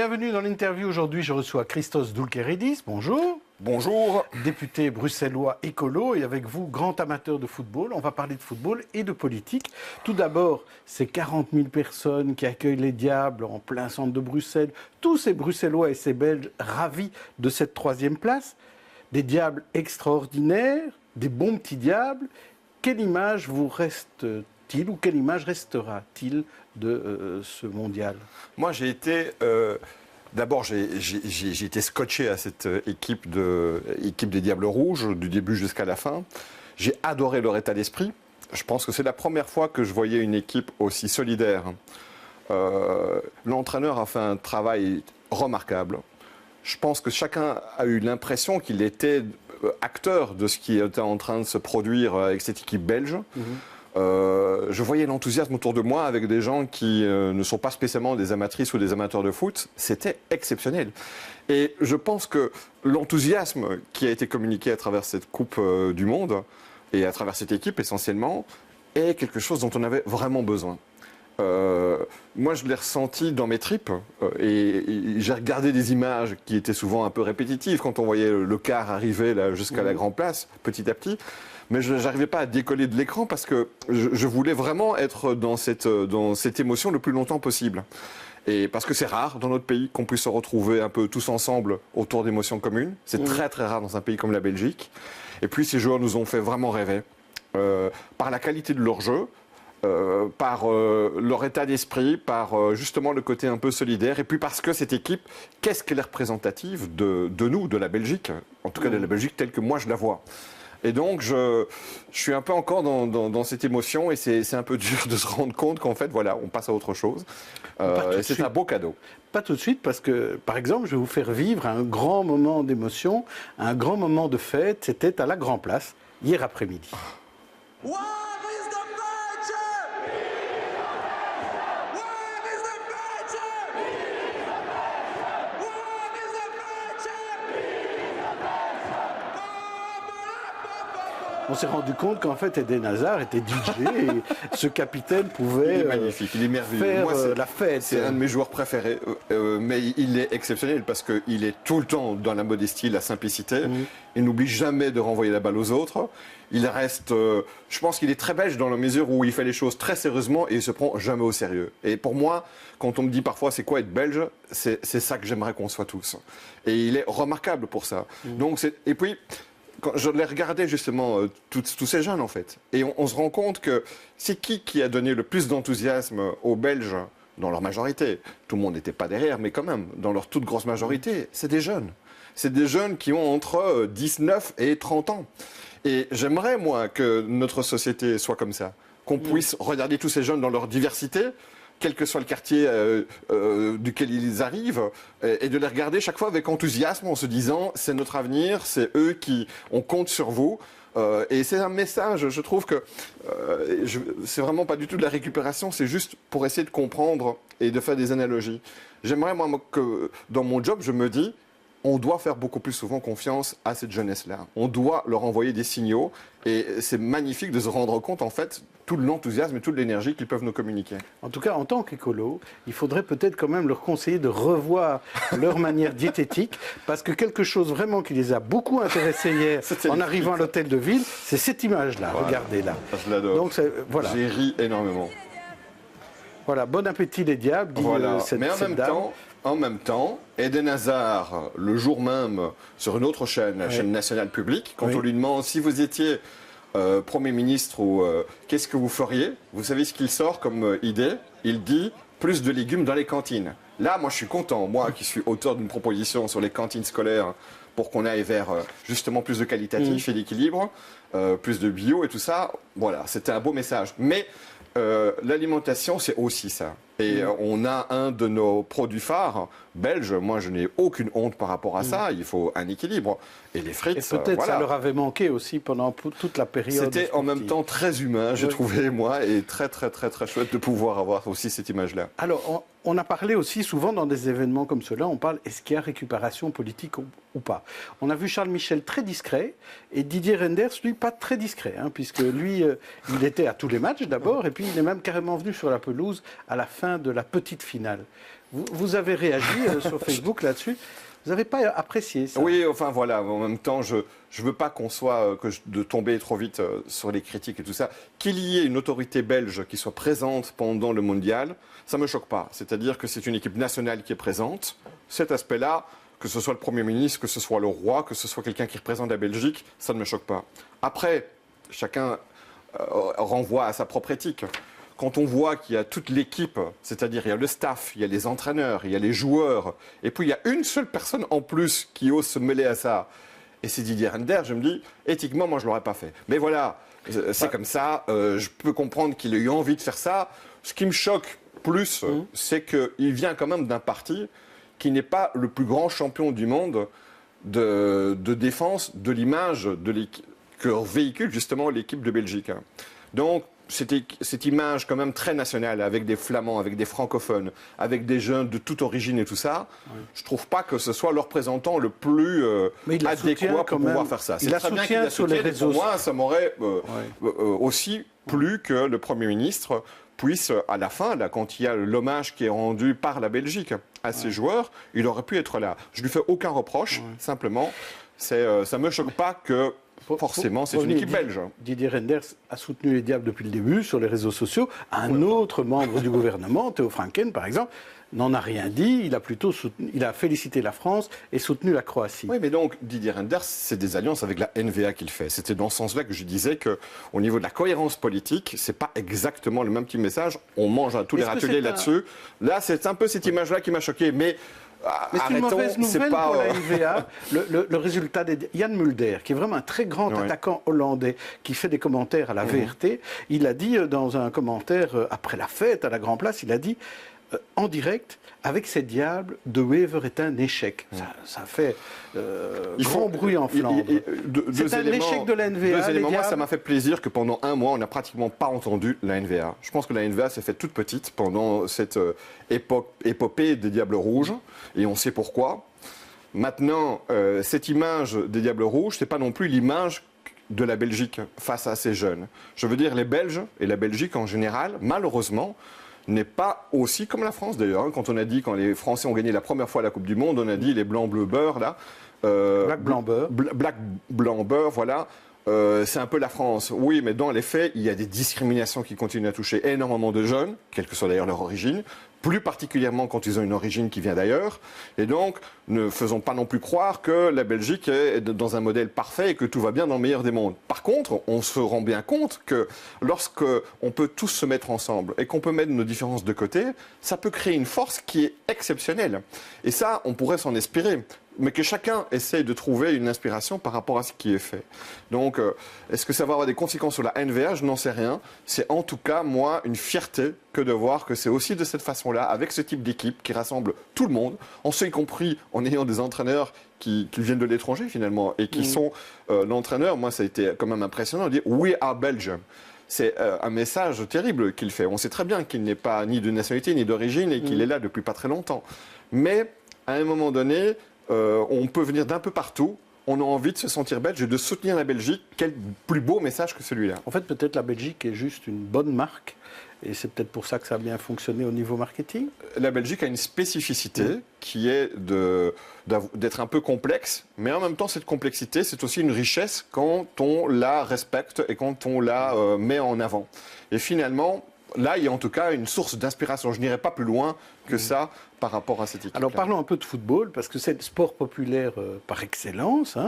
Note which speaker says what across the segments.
Speaker 1: Bienvenue dans l'interview. Aujourd'hui, je reçois Christos Doulkeridis. Bonjour.
Speaker 2: Bonjour.
Speaker 1: Député bruxellois écolo et avec vous, grand amateur de football. On va parler de football et de politique. Tout d'abord, ces 40 000 personnes qui accueillent les Diables en plein centre de Bruxelles. Tous ces Bruxellois et ces Belges ravis de cette troisième place. Des Diables extraordinaires, des bons petits Diables. Quelle image vous reste-t-il ou quelle image restera-t-il de ce mondial?
Speaker 2: Moi, j'ai été... D'abord, j'ai été scotché à cette équipe des Diables Rouges, du début jusqu'à la fin. J'ai adoré leur état d'esprit. Je pense que c'est la première fois que je voyais une équipe aussi solidaire. L'entraîneur a fait un travail remarquable. Je pense que chacun a eu l'impression qu'il était acteur de ce qui était en train de se produire avec cette équipe belge. Je voyais l'enthousiasme autour de moi avec des gens qui ne sont pas spécialement des amatrices ou des amateurs de foot. C'était exceptionnel. Et je pense que l'enthousiasme qui a été communiqué à travers cette Coupe du Monde et à travers cette équipe essentiellement est quelque chose dont on avait vraiment besoin. Moi, je l'ai ressenti dans mes tripes et j'ai regardé des images qui étaient souvent un peu répétitives quand on voyait le car arriver là, jusqu'à la Grand Place, petit à petit. Mais je n'arrivais pas à décoller de l'écran parce que je voulais vraiment être dans cette émotion le plus longtemps possible. Et parce que c'est rare dans notre pays qu'on puisse se retrouver un peu tous ensemble autour d'émotions communes. C'est très très rare dans un pays comme la Belgique. Et puis ces joueurs nous ont fait vraiment rêver par la qualité de leur jeu. Par leur état d'esprit, par justement le côté un peu solidaire, et puis parce que cette équipe, qu'est-ce qu'elle est représentative de nous, de la Belgique, en tout cas de la Belgique telle que moi je la vois. Et donc je suis un peu encore dans cette émotion, et c'est un peu dur de se rendre compte qu'en fait, voilà, on passe à autre chose. Et c'est un beau cadeau.
Speaker 1: Pas tout de suite, parce que, par exemple, je vais vous faire vivre un grand moment d'émotion, un grand moment de fête. C'était à la Grand Place, hier après-midi. On s'est rendu compte qu'en fait, Eden Hazard était DJ et ce capitaine pouvait
Speaker 2: il est magnifique, il est merveilleux.
Speaker 1: Faire
Speaker 2: Moi,
Speaker 1: la fête.
Speaker 2: C'est un de mes joueurs préférés, mais il est exceptionnel parce qu'il est tout le temps dans la modestie, la simplicité. Il n'oublie jamais de renvoyer la balle aux autres. Il reste, je pense qu'il est très belge dans la mesure où il fait les choses très sérieusement et il se prend jamais au sérieux. Et pour moi, quand on me dit parfois c'est quoi être belge, c'est ça que j'aimerais qu'on soit tous. Et il est remarquable pour ça. Et puis, quand je les regardais justement, tous ces jeunes en fait, et on se rend compte que c'est qui a donné le plus d'enthousiasme aux Belges dans leur majorité. Tout le monde n'était pas derrière, mais quand même, dans leur toute grosse majorité, c'est des jeunes. C'est des jeunes qui ont entre 19 et 30 ans. Et j'aimerais, moi, que notre société soit comme ça, qu'on puisse regarder tous ces jeunes dans leur diversité, quel que soit le quartier duquel ils arrivent, et de les regarder chaque fois avec enthousiasme en se disant c'est notre avenir, c'est eux on compte sur vous. Et c'est un message, je trouve que c'est vraiment pas du tout de la récupération, c'est juste pour essayer de comprendre et de faire des analogies. J'aimerais, moi, que dans mon job, je me dis, on doit faire beaucoup plus souvent confiance à cette jeunesse-là. On doit leur envoyer des signaux et c'est magnifique de se rendre compte, en fait, tout l'enthousiasme et toute l'énergie qu'ils peuvent nous communiquer.
Speaker 1: En tout cas, en tant qu'écolo, il faudrait peut-être quand même leur conseiller de revoir leur manière diététique, parce que quelque chose vraiment qui les a beaucoup intéressés hier en arrivant à l'hôtel de ville, c'est cette image-là. Voilà. Regardez là.
Speaker 2: Je l'adore.
Speaker 1: Donc, voilà.
Speaker 2: J'ai ri énormément.
Speaker 1: Voilà, bon appétit les diables, dit cette
Speaker 2: Mais en même temps, Eden Hazard, le jour même, sur une autre chaîne, la chaîne nationale publique, quand on lui demande si vous étiez Premier ministre ou qu'est-ce que vous feriez, vous savez ce qu'il sort comme idée? Il dit plus de légumes dans les cantines. Là, moi, je suis content, moi qui suis auteur d'une proposition sur les cantines scolaires pour qu'on aille vers justement plus de qualitatif et d'équilibre, plus de bio et tout ça. Voilà, c'était un beau message. Mais l'alimentation, c'est aussi ça. Et on a un de nos produits phares belges. Moi, je n'ai aucune honte par rapport à ça. Il faut un équilibre. Et les frites,
Speaker 1: et peut-être ça leur avait manqué aussi pendant toute la période.
Speaker 2: C'était en même temps très humain, j'ai trouvé, moi, et très, très, très, très chouette de pouvoir avoir aussi cette image-là.
Speaker 1: Alors, on a parlé aussi souvent dans des événements comme cela, on parle, est-ce qu'il y a récupération politique ou pas? On a vu Charles Michel très discret et Didier Reynders, lui, pas très discret, puisque lui, il était à tous les matchs d'abord, et puis il est même carrément venu sur la pelouse à la fin de la petite finale. Vous avez réagi sur Facebook là-dessus. Vous n'avez pas apprécié ça?
Speaker 2: Oui, enfin voilà, en même temps, je ne veux pas qu'on soit, de tomber trop vite sur les critiques et tout ça. Qu'il y ait une autorité belge qui soit présente pendant le mondial, ça ne me choque pas. C'est-à-dire que c'est une équipe nationale qui est présente. Cet aspect-là, que ce soit le Premier ministre, que ce soit le roi, que ce soit quelqu'un qui représente la Belgique, ça ne me choque pas. Après, chacun renvoie à sa propre éthique. Quand on voit qu'il y a toute l'équipe, c'est-à-dire il y a le staff, il y a les entraîneurs, il y a les joueurs, et puis il y a une seule personne en plus qui ose se mêler à ça, et c'est Didier Reynders, je me dis, éthiquement, moi je ne l'aurais pas fait. Mais voilà, c'est comme ça, je peux comprendre qu'il ait eu envie de faire ça. Ce qui me choque plus, c'est qu'il vient quand même d'un parti qui n'est pas le plus grand champion du monde de défense de l'image que véhicule justement l'équipe de Belgique. Donc, cette image quand même très nationale, avec des Flamands, avec des francophones, avec des jeunes de toute origine et tout ça, je ne trouve pas que ce soit le représentant le plus adéquat pour pouvoir faire ça.
Speaker 1: C'est très bien qu'il la
Speaker 2: sur les réseaux. Pour moi, ça m'aurait aussi plu que le Premier ministre puisse, à la fin, là, quand il y a l'hommage qui est rendu par la Belgique à ses joueurs, il aurait pu être là. Je ne lui fais aucun reproche, simplement, ça ne me choque pas que forcément, c'est une équipe belge.
Speaker 1: Didier Reynders a soutenu les Diables depuis le début sur les réseaux sociaux. Un autre membre du gouvernement, Theo Franken par exemple, n'en a rien dit. Il a félicité la France et soutenu la Croatie.
Speaker 2: Oui, mais donc Didier Reynders, c'est des alliances avec la NVA qu'il fait. C'était dans ce sens-là que je disais qu'au niveau de la cohérence politique, c'est pas exactement le même petit message. On mange à tous les râteliers là-dessus. Là, c'est un peu cette image-là qui m'a choqué. Mais
Speaker 1: c'est une mauvaise nouvelle pour la NVA. Le résultat de Jan Mulder, qui est vraiment un très grand attaquant hollandais, qui fait des commentaires à la VRT, il a dit dans un commentaire après la fête à la Grand Place, il a dit en direct, avec ces diables, De Wever est un échec. Ça fait grand bruit en Flandre. C'est un échec de la NVA.
Speaker 2: Deux éléments. Moi, ça m'a fait plaisir que pendant un mois, on n'a pratiquement pas entendu la NVA. Je pense que la NVA s'est faite toute petite pendant cette épopée des Diables Rouges, et on sait pourquoi. Maintenant, cette image des Diables Rouges, ce n'est pas non plus l'image de la Belgique face à ces jeunes. Je veux dire, les Belges et la Belgique en général, malheureusement, n'est pas aussi comme la France d'ailleurs. Quand on a dit, quand les Français ont gagné la première fois la Coupe du Monde, on a dit les blancs, bleu, beurre, là.
Speaker 1: Black, blanc, beurre.
Speaker 2: Black, blanc, beurre, voilà. C'est un peu la France. Oui, mais dans les faits, il y a des discriminations qui continuent à toucher énormément de jeunes, quelle que soit d'ailleurs leur origine, plus particulièrement quand ils ont une origine qui vient d'ailleurs. Et donc, ne faisons pas non plus croire que la Belgique est dans un modèle parfait et que tout va bien dans le meilleur des mondes. Par contre, on se rend bien compte que lorsqu'on peut tous se mettre ensemble et qu'on peut mettre nos différences de côté, ça peut créer une force qui est exceptionnelle. Et ça, on pourrait s'en inspirer. Mais que chacun essaye de trouver une inspiration par rapport à ce qui est fait. Donc, est-ce que ça va avoir des conséquences sur la NVA? Je n'en sais rien. C'est en tout cas, moi, une fierté que de voir que c'est aussi de cette façon-là, avec ce type d'équipe qui rassemble tout le monde, en ce y compris en ayant des entraîneurs qui viennent de l'étranger finalement, et qui sont l'entraîneur. Moi, ça a été quand même impressionnant de dire « We are Belgium ». C'est un message terrible qu'il fait. On sait très bien qu'il n'est pas ni de nationalité ni d'origine et qu'il est là depuis pas très longtemps. Mais, à un moment donné, on peut venir d'un peu partout, on a envie de se sentir belge et de soutenir la Belgique. Quel plus beau message que celui-là.
Speaker 1: En fait, peut-être la Belgique est juste une bonne marque, et c'est peut-être pour ça que ça a bien fonctionné au niveau marketing.
Speaker 2: La Belgique a une spécificité qui est d'être un peu complexe, mais en même temps, cette complexité, c'est aussi une richesse quand on la respecte et quand on la met en avant. Et finalement, là, il y a en tout cas une source d'inspiration. Je n'irai pas plus loin que ça par rapport à cette équipe.
Speaker 1: Alors parlons un peu de football, parce que c'est le sport populaire par excellence.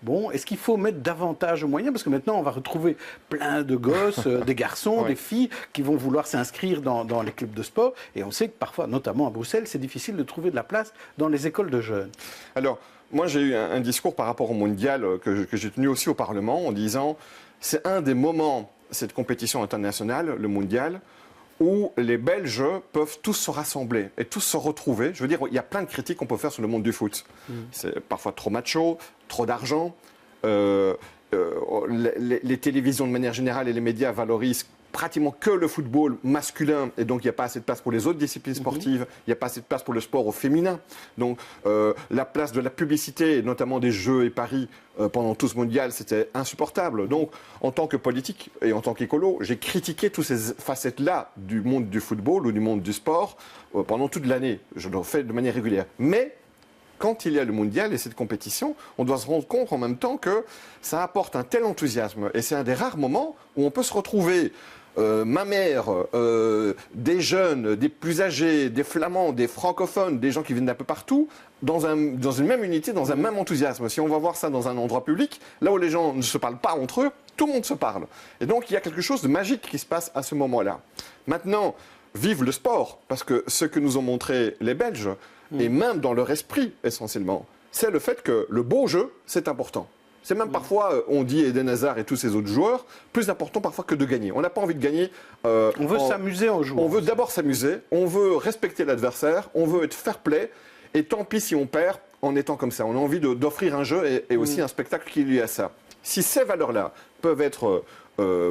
Speaker 1: Bon, est-ce qu'il faut mettre davantage de moyens? Parce que maintenant, on va retrouver plein de gosses, des garçons, des filles, qui vont vouloir s'inscrire dans les clubs de sport. Et on sait que parfois, notamment à Bruxelles, c'est difficile de trouver de la place dans les écoles de jeunes.
Speaker 2: Alors, moi, j'ai eu un discours par rapport au mondial que j'ai tenu aussi au Parlement en disant c'est un des moments, cette compétition internationale, le mondial, où les Belges peuvent tous se rassembler et tous se retrouver. Je veux dire, il y a plein de critiques qu'on peut faire sur le monde du foot. C'est parfois trop macho, trop d'argent. les télévisions de manière générale et les médias valorisent pratiquement que le football masculin, et donc il n'y a pas assez de place pour les autres disciplines sportives, il n'y a pas assez de place pour le sport au féminin. Donc la place de la publicité, notamment des jeux et paris pendant tout ce mondial, c'était insupportable. Donc en tant que politique et en tant qu'écolo, j'ai critiqué toutes ces facettes-là du monde du football ou du monde du sport pendant toute l'année. Je le fais de manière régulière. Mais quand il y a le mondial et cette compétition, on doit se rendre compte en même temps que ça apporte un tel enthousiasme. Et c'est un des rares moments où on peut se retrouver, ma mère, des jeunes, des plus âgés, des flamands, des francophones, des gens qui viennent d'un peu partout, dans une même unité, dans un même enthousiasme. Si on va voir ça dans un endroit public, là où les gens ne se parlent pas entre eux, tout le monde se parle. Et donc il y a quelque chose de magique qui se passe à ce moment-là. Maintenant, vive le sport, parce que ce que nous ont montré les Belges, et même dans leur esprit essentiellement, c'est le fait que le beau jeu, c'est important. C'est même parfois, on dit Eden Hazard et tous ces autres joueurs, plus important parfois que de gagner. On n'a pas envie de gagner.
Speaker 1: On veut s'amuser en jouant.
Speaker 2: On veut d'abord s'amuser, on veut respecter l'adversaire, on veut être fair play, et tant pis si on perd en étant comme ça. On a envie d'offrir un jeu et aussi un spectacle qui est lié à ça. Si ces valeurs-là peuvent être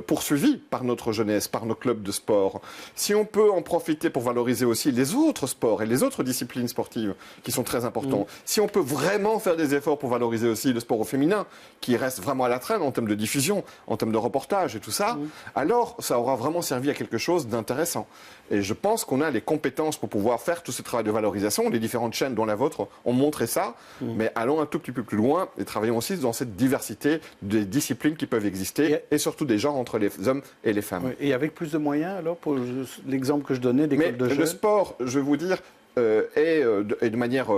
Speaker 2: poursuivis par notre jeunesse, par nos clubs de sport. Si on peut en profiter pour valoriser aussi les autres sports et les autres disciplines sportives qui sont très importants, si on peut vraiment faire des efforts pour valoriser aussi le sport au féminin, qui reste vraiment à la traîne en termes de diffusion, en termes de reportage et tout ça, alors ça aura vraiment servi à quelque chose d'intéressant. Et je pense qu'on a les compétences pour pouvoir faire tout ce travail de valorisation. Les différentes chaînes, dont la vôtre, ont montré ça. Mais allons un tout petit peu plus loin et travaillons aussi dans cette diversité des disciplines qui peuvent exister et surtout des genres entre les hommes et les femmes.
Speaker 1: Oui, et avec plus de moyens, alors, pour l'exemple que je donnais d'école de jeunes.
Speaker 2: Le sport, je vais vous dire, est de manière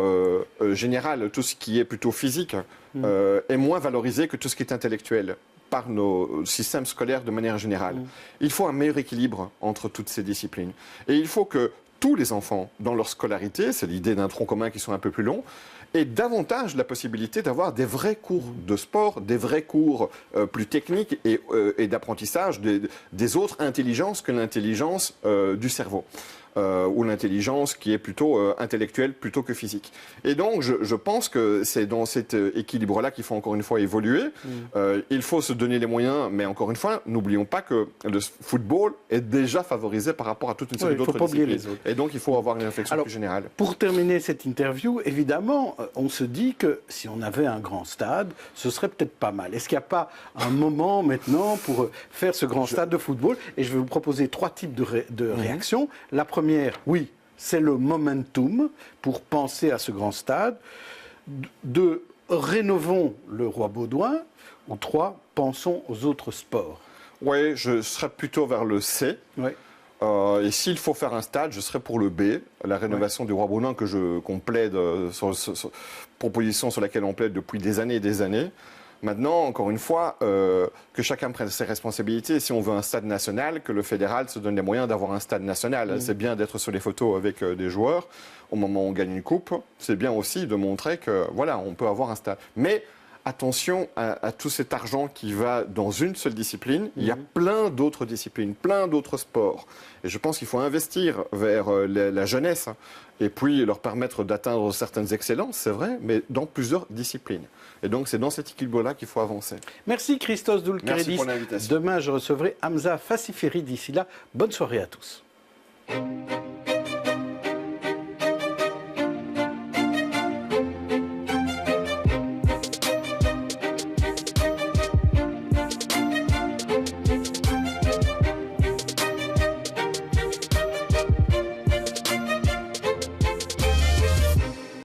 Speaker 2: générale, tout ce qui est plutôt physique est moins valorisé que tout ce qui est intellectuel par nos systèmes scolaires de manière générale. Il faut un meilleur équilibre entre toutes ces disciplines. Et il faut que tous les enfants, dans leur scolarité, c'est l'idée d'un tronc commun qui sont un peu plus longs, aient davantage la possibilité d'avoir des vrais cours de sport, des vrais cours plus techniques et d'apprentissage des autres intelligences que l'intelligence du cerveau. Ou l'intelligence qui est plutôt intellectuelle plutôt que physique. Et donc, je pense que c'est dans cet équilibre-là qu'il faut encore une fois évoluer. Il faut se donner les moyens, mais encore une fois, n'oublions pas que le football est déjà favorisé par rapport à toute une série d'autres disciplines. Et donc, il faut avoir une réflexion plus générale.
Speaker 1: Pour terminer cette interview, évidemment, on se dit que si on avait un grand stade, ce serait peut-être pas mal. Est-ce qu'il n'y a pas un moment maintenant pour faire ce grand stade de football? Et je vais vous proposer 3 types de réactions. La première, oui, c'est le momentum pour penser à ce grand stade. 2, rénovons le Roi Baudouin. Ou 3, pensons aux autres sports.
Speaker 2: Oui, je serais plutôt vers le C.
Speaker 1: Oui.
Speaker 2: Et s'il faut faire un stade, je serais pour le B, la rénovation du Roi Baudouin qu'on plaide, proposition sur laquelle on plaide depuis des années et des années. Maintenant, encore une fois, que chacun prenne ses responsabilités. Si on veut un stade national, que le fédéral se donne les moyens d'avoir un stade national. C'est bien d'être sur les photos avec des joueurs au moment où on gagne une coupe. C'est bien aussi de montrer que, voilà, on peut avoir un stade. Mais attention à tout cet argent qui va dans une seule discipline. Il y a plein d'autres disciplines, plein d'autres sports. Et je pense qu'il faut investir vers la jeunesse et puis leur permettre d'atteindre certaines excellences, c'est vrai, mais dans plusieurs disciplines. Et donc, c'est dans cet équilibre-là qu'il faut avancer.
Speaker 1: Merci Christos Doulkeridis.
Speaker 2: Merci pour l'invitation.
Speaker 1: Demain, je recevrai Hamza Fassiferi. D'ici là, bonne soirée à tous.